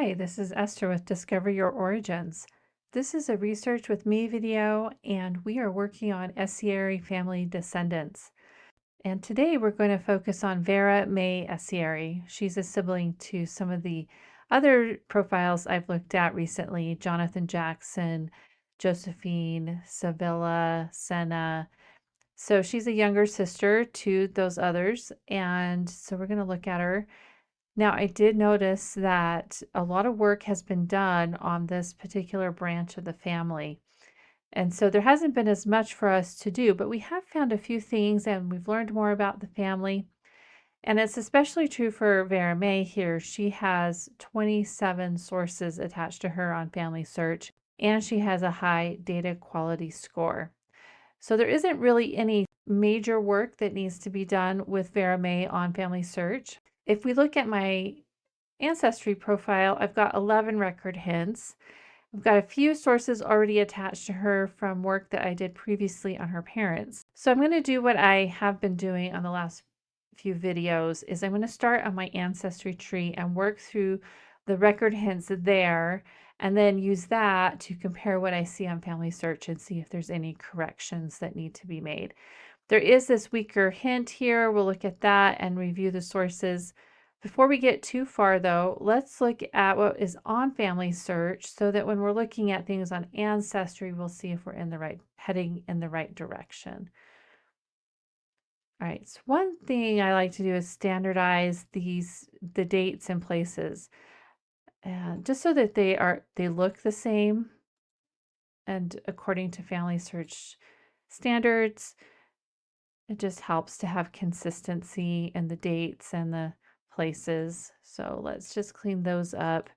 Hi, this is Esther with Discover Your Origins. This is a Research with Me video, and we are working on Essary family descendants. And today we're going to focus on Vera Mae Essary. She's a sibling to some of the other profiles I've looked at recently: Jonathan Jackson, Josephine, Sevilla, Senna. So she's a younger sister to those others, and so we're going to look at her. Now, I did notice that a lot of work has been done on this particular branch of the family. And so there hasn't been as much for us to do, but we have found a few things and we've learned more about the family. And it's especially true for Vera Mae here. She has 27 sources attached to her on FamilySearch, and she has a high data quality score. So there isn't really any major work that needs to be done with Vera Mae on FamilySearch. If we look at my Ancestry profile, I've got 11 record hints. I've got a few sources already attached to her from work that I did previously on her parents. So I'm going to do what I have been doing on the last few videos, is I'm going to start on my Ancestry tree and work through the record hints there, and then use that to compare what I see on FamilySearch and see if there's any corrections that need to be made. There is this weaker hint here. We'll look at that and review the sources. Before we get too far though, let's look at what is on FamilySearch so that when we're looking at things on Ancestry, we'll see if we're heading in the right direction. All right, so one thing I like to do is standardize the dates and places, and just so that they look the same and according to FamilySearch standards. It just helps to have consistency in the dates and the places. So let's just clean those up.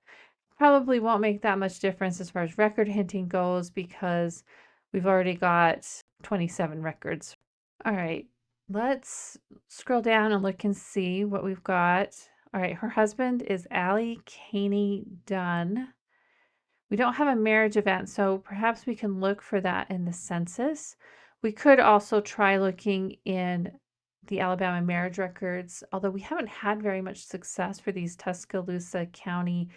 Probably won't make that much difference as far as record hinting goes because we've already got 27 records. All right, let's scroll down and look and see what we've got. All right, her husband is Allie Caney Dunn. We don't have a marriage event, so perhaps we can look for that in the census. We could also try looking in the Alabama marriage records, although we haven't had very much success for these Tuscaloosa County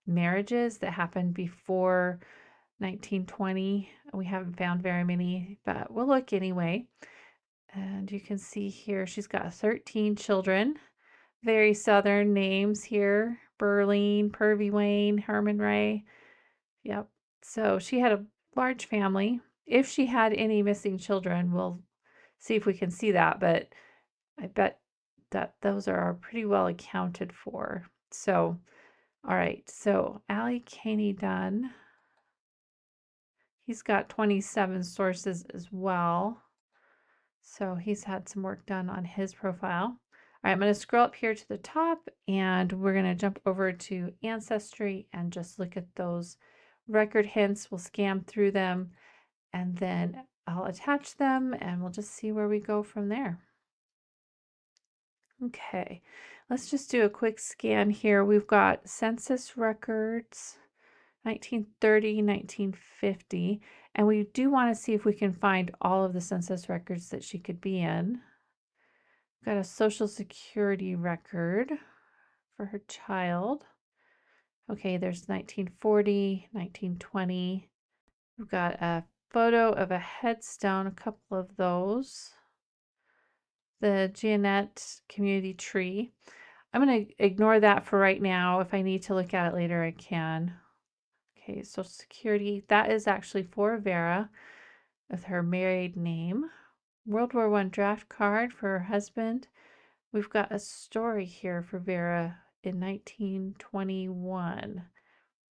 marriages that happened before 1920. We haven't found very many, but we'll look anyway. And you can see here she's got 13 children. Very Southern names here: Burleen, Purvey Wayne, Herman Ray. Yep. So she had a large family. If she had any missing children, we'll see if we can see that, but I bet that those are pretty well accounted for. So, all right. So Allie Caney Dunn, he's got 27 sources as well. So he's had some work done on his profile. All right, I'm going to scroll up here to the top and we're going to jump over to Ancestry and just look at those record hints. We'll scan through them and then I'll attach them and we'll just see where we go from there. Okay, let's just do a quick scan here. We've got census records, 1930, 1950, and we do want to see if we can find all of the census records that she could be in. We've got a social security record for her child. Okay, there's 1940, 1920. We've got a photo of a headstone, a couple of those. The Jeanette community tree. I'm going to ignore that for right now. If I need to look at it later, I can. Okay, Social Security. That is actually for Vera with her married name. World War I draft card for her husband. We've got a story here for Vera in 1921.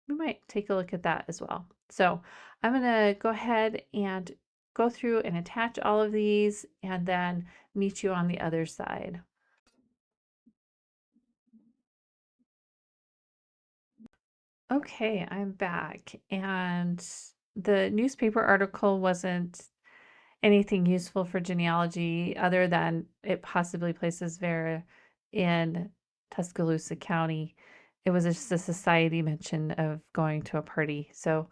We might take a look at that as well. So I'm going to go ahead and go through and attach all of these and then meet you on the other side. Okay, I'm back, and the newspaper article wasn't anything useful for genealogy other than it possibly places Vera in Tuscaloosa County. It was just a society mention of going to a party. So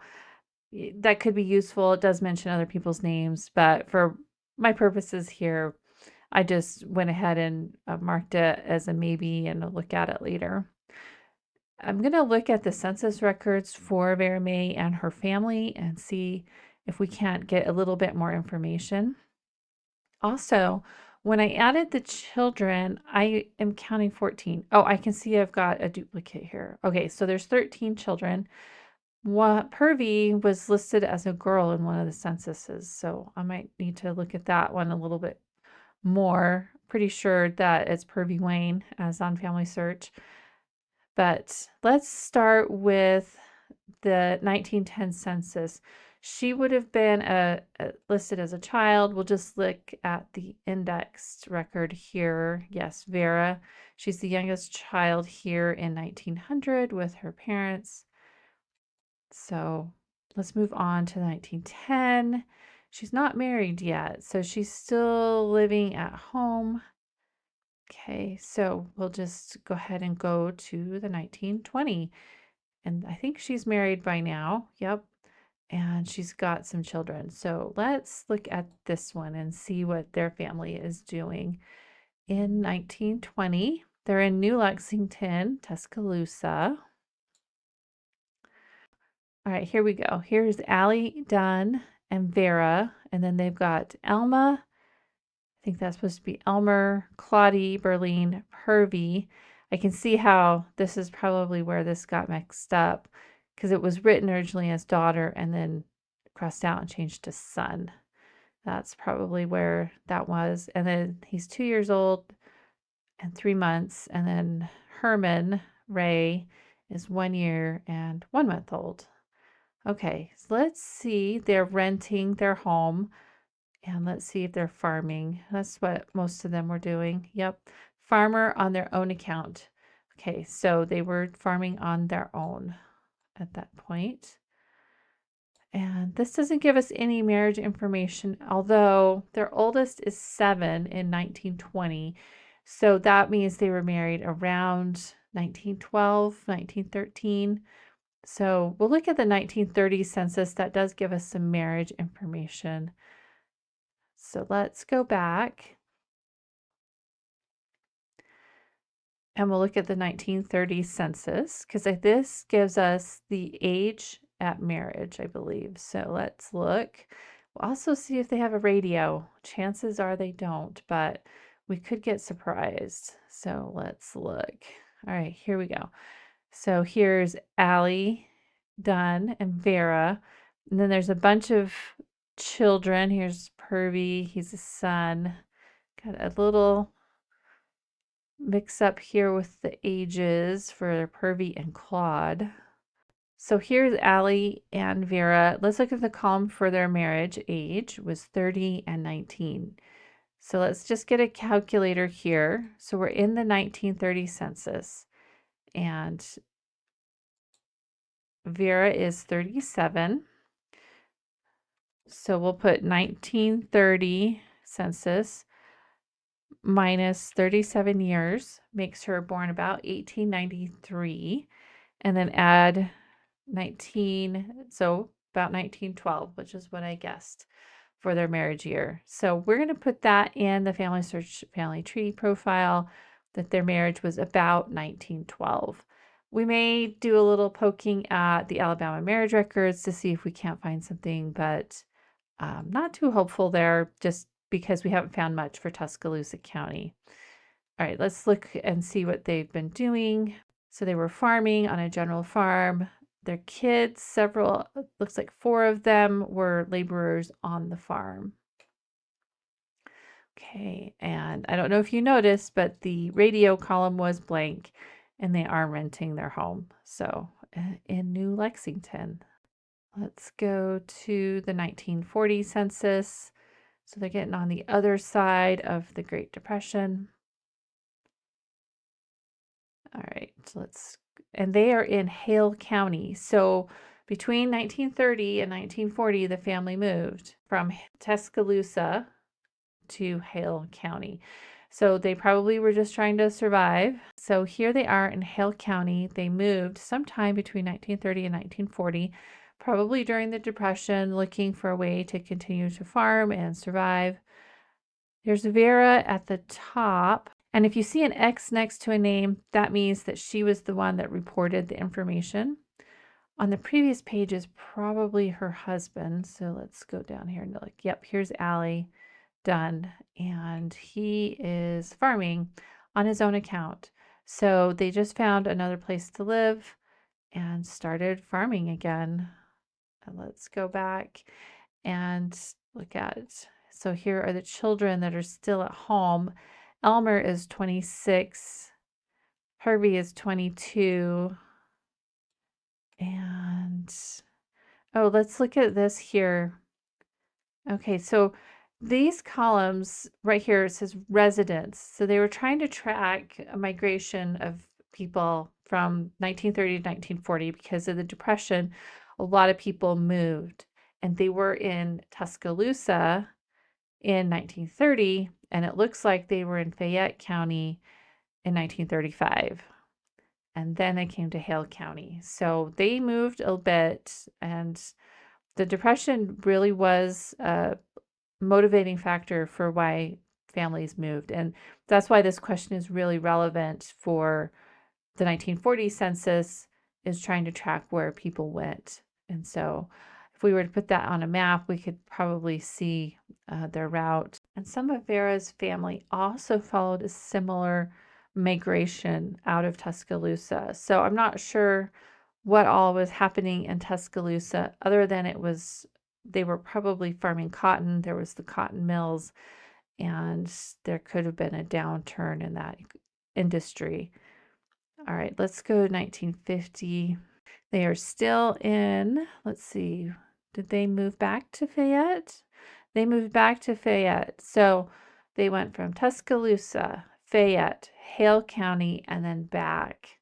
that could be useful. It does mention other people's names, but for my purposes here, I just went ahead and marked it as a maybe and a look at it later. I'm going to look at the census records for Vera Mae and her family and see if we can't get a little bit more information. Also, when I added the children, I am counting 14. Oh, I can see I've got a duplicate here. Okay, so there's 13 children. Purvey was listed as a girl in one of the censuses, so I might need to look at that one a little bit more. Pretty sure that it's Purvey Wayne as on FamilySearch. But let's start with the 1910 census. She would have been listed as a child. We'll just look at the indexed record here. Yes, Vera. She's the youngest child here in 1900 with her parents. So let's move on to 1910. She's not married yet, so she's still living at home. Okay, so we'll just go ahead and go to the 1920. And I think she's married by now. Yep. And she's got some children. So let's look at this one and see what their family is doing. In 1920, they're in New Lexington, Tuscaloosa. All right, here we go. Here's Allie Dunn and Vera, and then they've got Elma. I think that's supposed to be Elmer, Claudie, Berlin, Purvey. I can see how this is probably where this got mixed up because it was written originally as daughter and then crossed out and changed to son. That's probably where that was. And then he's 2 years old and 3 months. And then Herman Ray is 1 year and 1 month old. Okay, so let's see. They're renting their home. And let's see if they're farming. That's what most of them were doing. Yep. Farmer on their own account. Okay, so they were farming on their own at that point. And this doesn't give us any marriage information, although their oldest is 7 in 1920. So that means they were married around 1912, 1913. So we'll look at the 1930 census. That does give us some marriage information. So let's go back and we'll look at the 1930 census because this gives us the age at marriage, I believe. So let's look. We'll also see if they have a radio. Chances are they don't, but we could get surprised. So let's look. All right, here we go. So here's Allie Dunn and Vera. And then there's a bunch of children. Here's Purvey. He's a son. Got a little mix up here with the ages for Purvey and Claude. So here's Allie and Vera. Let's look at the column for their marriage age was 30 and 19. So let's just get a calculator here. So we're in the 1930 census and Vera is 37. So we'll put 1930 census minus 37 years makes her born about 1893, and then add 19, so about 1912, which is what I guessed for their marriage year. So we're going to put that in the FamilySearch family tree profile that their marriage was about 1912. We may do a little poking at the Alabama marriage records to see if we can't find something, but not too hopeful there, just because we haven't found much for Tuscaloosa County. All right, let's look and see what they've been doing. So they were farming on a general farm. Their kids, several, looks like 4 of them were laborers on the farm. Okay, and I don't know if you noticed, but the radio column was blank and they are renting their home. So in New Lexington. Let's go to the 1940 census. So they're getting on the other side of the Great Depression. All right, so and they are in Hale County. So between 1930 and 1940, the family moved from Tuscaloosa to Hale County. So they probably were just trying to survive. So here they are in Hale County. They moved sometime between 1930 and 1940. Probably during the Depression, looking for a way to continue to farm and survive. There's Vera at the top. And if you see an X next to a name, that means that she was the one that reported the information. On the previous page is probably her husband. So let's go down here and look. Yep, here's Allie, done. And he is farming on his own account. So they just found another place to live and started farming again. And let's go back and look at it. So here are the children that are still at home. Elmer is 26. Herbie is 22. And, oh, let's look at this here. Okay, so these columns right here, it says residents. So they were trying to track a migration of people from 1930 to 1940 because of the Depression. A lot of people moved, and they were in Tuscaloosa in 1930, and it looks like they were in Fayette County in 1935. And then they came to Hale County. So they moved a bit, and the Depression really was a motivating factor for why families moved. And that's why this question is really relevant for the 1940 census, is trying to track where people went. And so if we were to put that on a map, we could probably see their route. And some of Vera's family also followed a similar migration out of Tuscaloosa. So I'm not sure what all was happening in Tuscaloosa other than they were probably farming cotton. There was the cotton mills, and there could have been a downturn in that industry. All right, let's go to 1950. They are still in, let's see, did they move back to Fayette? They moved back to Fayette. So they went from Tuscaloosa, Fayette, Hale County, and then back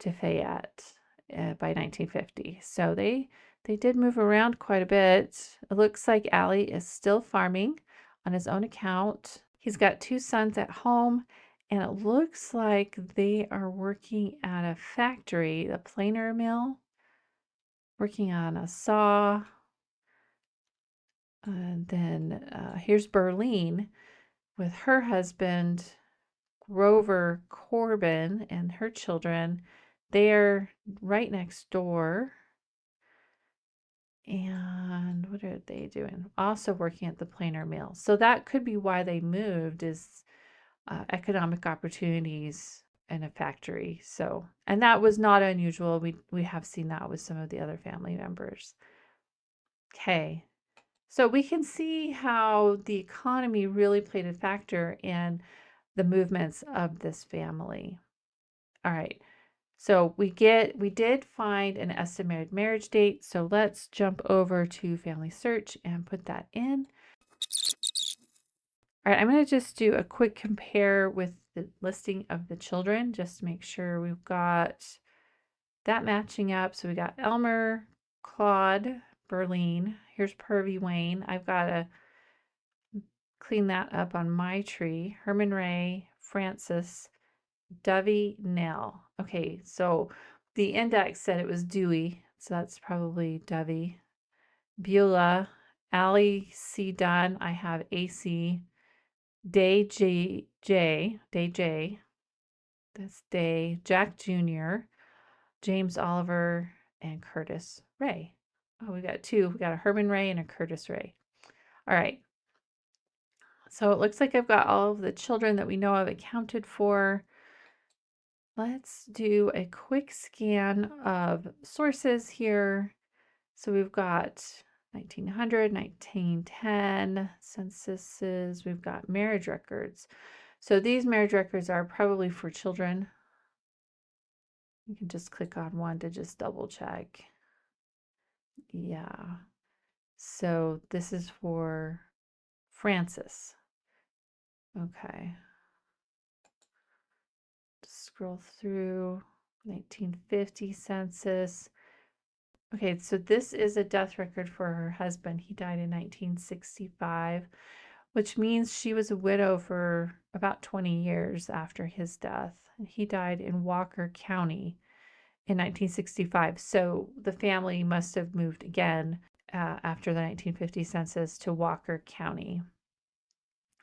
to Fayette by 1950. So they did move around quite a bit. It looks like Allie is still farming on his own account. He's got 2 sons at home, and it looks like they are working at a factory, a planer mill, working on a saw. And then here's Berlene with her husband, Grover Corbin, and her children. They're right next door. And what are they doing? Also working at the planer mill. So that could be why they moved, is economic opportunities in a factory. So, and that was not unusual. We have seen that with some of the other family members. Okay. So we can see how the economy really played a factor in the movements of this family. All right. So we did find an estimated marriage date. So let's jump over to FamilySearch and put that in. All right, I'm going to just do a quick compare with the listing of the children, just to make sure we've got that matching up. So we got Elmer, Claude, Berlene. Here's Pervy Wayne. I've got to clean that up on my tree. Herman Ray, Francis, Dovey, Nell. Okay, so the index said it was Dewey, so that's probably Dovey. Beulah, Allie C. Dunn. I have AC. Day J. That's Day. Jack Jr., James Oliver, and Curtis Ray. Oh, we got 2. We got a Herman Ray and a Curtis Ray. All right. So it looks like I've got all of the children that we know of accounted for. Let's do a quick scan of sources here. So we've got 1900, 1910 censuses. We've got marriage records. So these marriage records are probably for children. You can just click on one to just double check. Yeah. So this is for Francis. Okay. Scroll through 1950 census. Okay, so this is a death record for her husband. He died in 1965, which means she was a widow for about 20 years after his death. He died in Walker County in 1965. So the family must have moved again after the 1950 census to Walker County.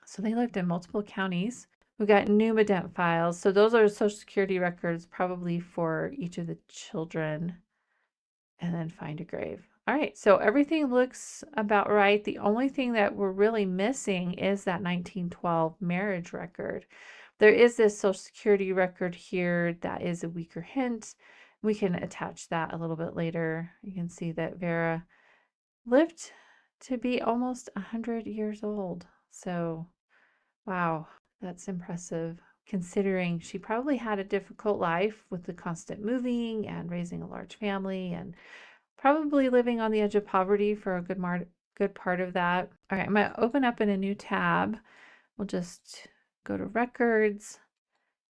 So they lived in multiple counties. We got pneumodent files. So those are Social Security records probably for each of the children. And then find a grave. All right, so everything looks about right. The only thing that we're really missing is that 1912 marriage record. There is this Social Security record here that is a weaker hint. We can attach that a little bit later. You can see that Vera lived to be almost 100 years old. So, wow, that's impressive considering she probably had a difficult life with the constant moving and raising a large family and probably living on the edge of poverty for a good part of that. All right, I'm going to open up in a new tab. We'll just go to records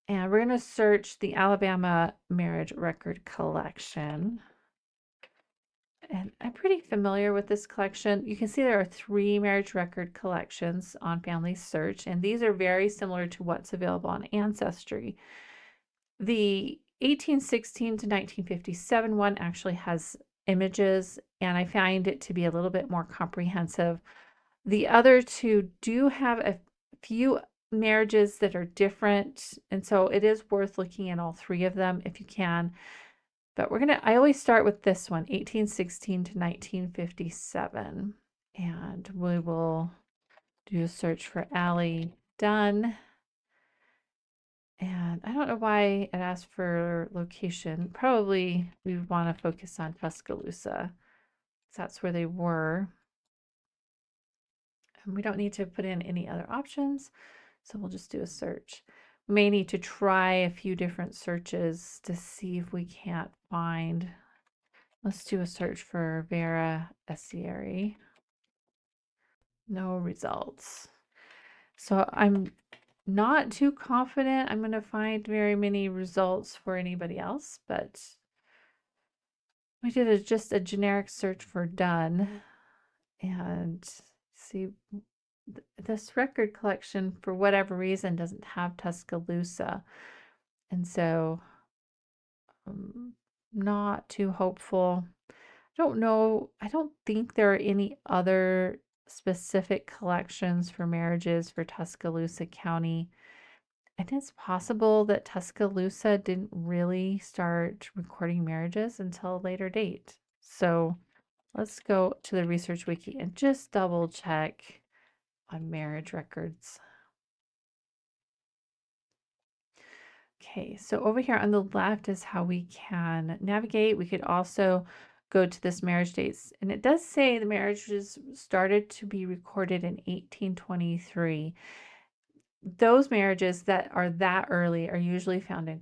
and we're going to search the Alabama Marriage Record Collection. And I'm pretty familiar with this collection. You can see there are 3 marriage record collections on FamilySearch, and these are very similar to what's available on Ancestry. The 1816 to 1957 one actually has images, and I find it to be a little bit more comprehensive. The other two do have a few marriages that are different, and so it is worth looking at all 3 of them if you can. But I always start with this one, 1816 to 1957. And we will do a search for Allie Dunn. And I don't know why it asked for location. Probably we want to focus on Tuscaloosa. That's where they were. And we don't need to put in any other options. So we'll just do a search. We may need to try a few different searches to see if we can't find. Let's do a search for Vera Essary. No results. So I'm not too confident I'm going to find very many results for anybody else, but we did just a generic search for done. And see, this record collection, for whatever reason, doesn't have Tuscaloosa. And so I'm not too hopeful. I don't know. I don't think there are any other specific collections for marriages for Tuscaloosa County. And it's possible that Tuscaloosa didn't really start recording marriages until a later date. So let's go to the Research Wiki and just double check on marriage records. Okay, so over here on the left is how we can navigate. We could also go to this marriage dates. And it does say the marriages started to be recorded in 1823. Those marriages that are that early are usually found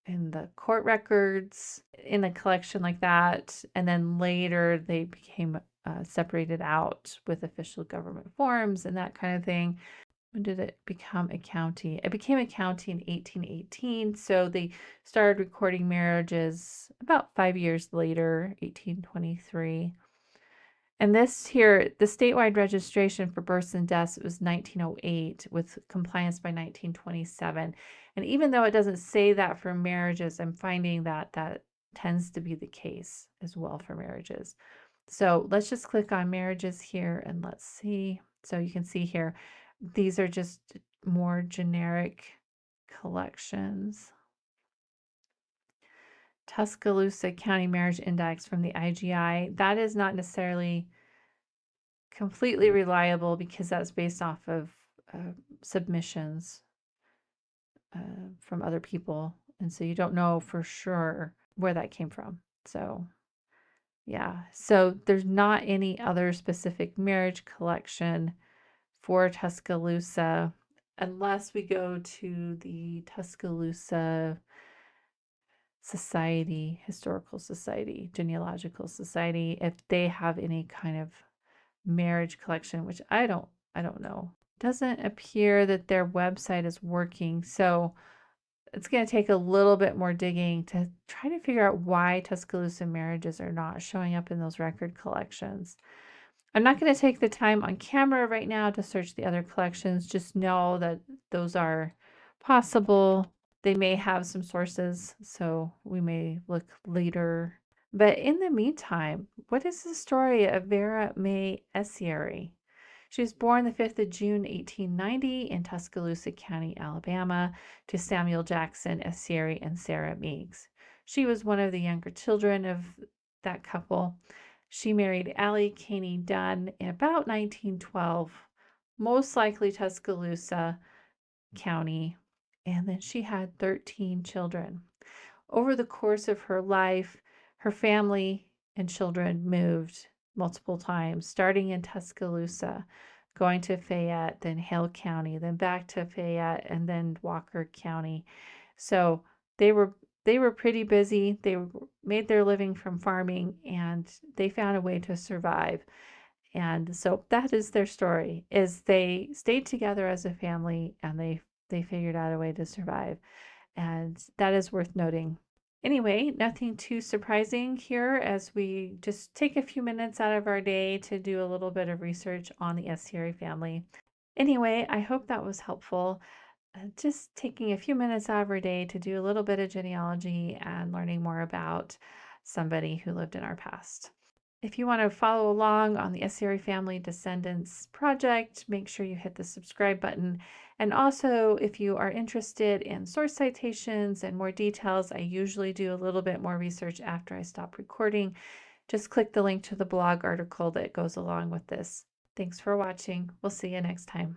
in the court records, in a collection like that. And then later they became separated out with official government forms and that kind of thing. When did it become a county? It became a county in 1818. So they started recording marriages about 5 years later, 1823. And this here, the statewide registration for births and deaths was 1908 with compliance by 1927. And even though it doesn't say that for marriages, I'm finding that that tends to be the case as well for marriages. So let's just click on marriages here and let's see. So you can see here, these are just more generic collections. Tuscaloosa County Marriage Index from the IGI. That is not necessarily completely reliable because that's based off of submissions from other people. And so you don't know for sure where that came from. So yeah, so there's not any other specific marriage collection for Tuscaloosa unless we go to the Tuscaloosa Society, Historical Society, Genealogical Society, if they have any kind of marriage collection, which I don't know. Doesn't appear that their website is working, so it's going to take a little bit more digging to try to figure out why Tuscaloosa marriages are not showing up in those record collections. I'm not going to take the time on camera right now to search the other collections. Just know that those are possible. They may have some sources, so we may look later. But in the meantime, what is the story of Vera Mae Essary? She was born the 5th of June, 1890 in Tuscaloosa County, Alabama, to Samuel Jackson Essary and Sarah Meigs. She was one of the younger children of that couple. She married Allie Caney Dunn in about 1912, most likely Tuscaloosa County, and then she had 13 children. Over the course of her life, her family and children moved multiple times, starting in Tuscaloosa, going to Fayette, then Hale County, then back to Fayette, and then Walker County. So they were pretty busy. They made their living from farming, and they found a way to survive. And so that is their story, is they stayed together as a family, and they figured out a way to survive. And that is worth noting. Anyway, nothing too surprising here as we just take a few minutes out of our day to do a little bit of research on the Essary family. Anyway, I hope that was helpful. Just taking a few minutes out of our day to do a little bit of genealogy and learning more about somebody who lived in our past. If you want to follow along on the Essary Family Descendants project, make sure you hit the subscribe button. And also, if you are interested in source citations and more details, I usually do a little bit more research after I stop recording. Just click the link to the blog article that goes along with this. Thanks for watching. We'll see you next time.